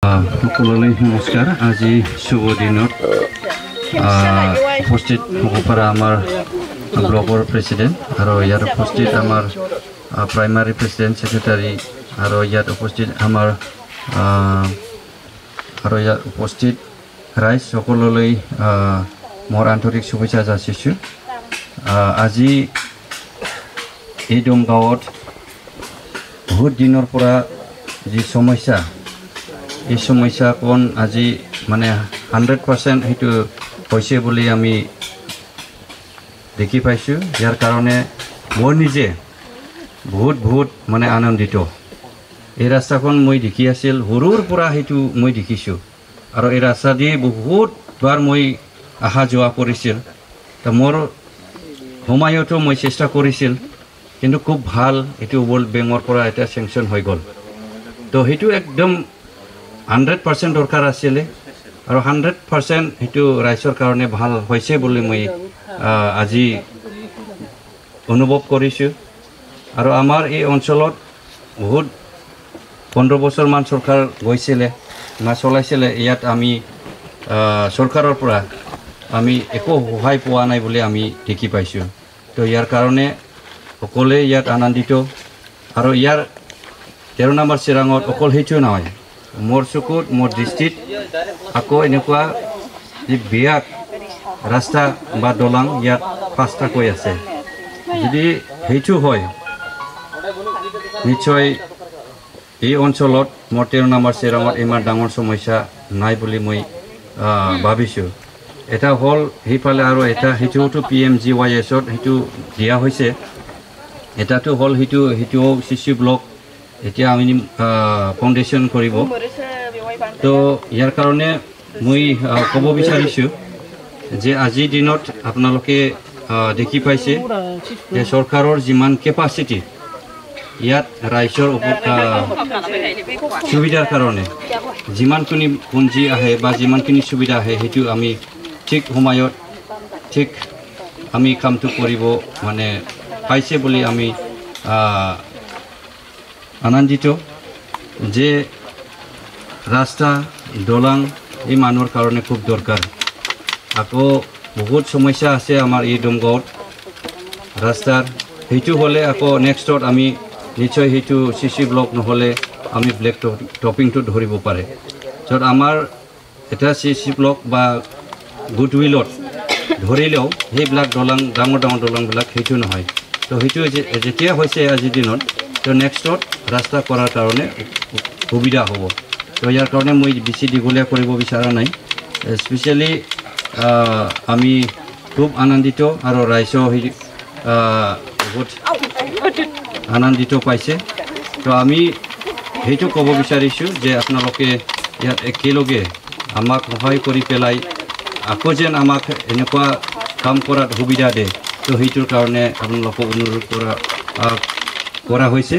সকলোলৈ নমস্কাৰ। আজি শুভ দিনত উপস্থিত হ'ব পৰা আমাৰ ব্লকৰ প্ৰেচিডেণ্ট আৰু ইয়াত উপস্থিত আমাৰ প্ৰাইমাৰী প্ৰেচিডেণ্ট ছেক্ৰেটাৰী আৰু ইয়াত উপস্থিত ৰাইজ সকলোলৈ মোৰ আন্তৰিক শুভেচ্ছা যাচিছোঁ। আজি এই দমগাঁৱত বহুত দিনৰ পৰা যি সমস্যা, এই সমস্যাকণ আজি মানে 100% সেইটো হৈছে বুলি আমি দেখি পাইছোঁ। ইয়াৰ কাৰণে মই নিজে বহুত মানে আনন্দিত। এই ৰাস্তাখন মই দেখি আছিল, সৰুৰ পৰা সেইটো মই দেখিছোঁ আৰু এই ৰাস্তা দি বহুতবাৰ মই অহা যোৱা কৰিছিল। তো মোৰ সময়তো মই চেষ্টা কৰিছিল, কিন্তু খুব ভাল এইটো ৱৰ্ল্ড বেংকৰ পৰা এটা চেংচন হৈ গ'ল। তো সেইটো একদম 100% দৰকাৰ আছিলে আৰু 100% সেইটো ৰাইজৰ কাৰণে ভাল হৈছে বুলি মই আজি অনুভৱ কৰিছোঁ। আৰু আমাৰ এই অঞ্চলত বহুত 15 বছৰমান চৰকাৰ গৈছিলে বা চলাইছিলে। ইয়াত আমি চৰকাৰৰ পৰা আমি একো সহায় পোৱা নাই বুলি আমি দেখি পাইছোঁ। তো ইয়াৰ কাৰণে সকলোৱে ইয়াত আনন্দিত। আৰু ইয়াৰ 13 নম্বৰ চিৰাঙত অকল সেইটো নহয়, মোৰ চকুত মোৰ দৃষ্টিত আকৌ এনেকুৱা যি বিয়াত ৰাস্তা বা দলং ইয়াত 5টাকৈ আছে। যদি সেইটো হয়, নিশ্চয় এই অঞ্চলত মোৰ 13 নম্বৰ চিৰাঙত ইমান ডাঙৰ সমস্যা নাই বুলি মই ভাবিছোঁ। এটা হ'ল সেইফালে আৰু এটা সেইটোতো PMGYSত সেইটো দিয়া হৈছে। এটাটো হ'ল সেইটোও CC ব্লক এতিয়া আমি ফাউণ্ডেশ্যন কৰিব। তো ইয়াৰ কাৰণে মই ক'ব বিচাৰিছোঁ যে আজিৰ দিনত আপোনালোকে দেখি পাইছে যে চৰকাৰৰ যিমান কেপাচিটি ইয়াত ৰাইজৰ সুবিধাৰ কাৰণে যিমানখিনি পুঁজি আহে বা যিমানখিনি সুবিধা আহে, সেইটো আমি ঠিক সময়ত ঠিক আমি কামটো কৰিব মানে পাইছে বুলি আমি আনন্দিত। যে ৰাস্তা দলং এই মানুহৰ কাৰণে খুব দৰকাৰ। আকৌ বহুত সমস্যা আছে আমাৰ এই দমগাঁৱত ৰাস্তাৰ। সেইটো হ'লে আকৌ নেক্সটত আমি নিশ্চয় সেইটো CC ব্লক নহ'লে আমি ব্লেক টপিংটো ধৰিব পাৰে। য'ত আমাৰ এটা CC ব্লক বা গুডউইলত ধৰিলেও সেইবিলাক দলং ডাঙৰ দলংবিলাক সেইটো নহয়। তো সেইটো যেতিয়া হৈছে আজিৰ দিনত, তো নেক্সটত ৰাস্তা কৰাৰ কাৰণে সুবিধা হ'ব। তো ইয়াৰ কাৰণে মই বেছি দীঘলীয়া কৰিব বিচৰা নাই। স্পেচিয়েলি আমি খুব আনন্দিত আৰু ৰাইজেও বহুত আনন্দিত পাইছে। তো আমি সেইটো ক'ব বিচাৰিছোঁ যে আপোনালোকে ইয়াত একেলগে আমাক সহায় কৰি পেলাই আকৌ যেন আমাক এনেকুৱা কাম কৰাত সুবিধা দিয়ে, তো সেইটোৰ কাৰণে আপোনালোকক অনুৰোধ কৰা হৈছে।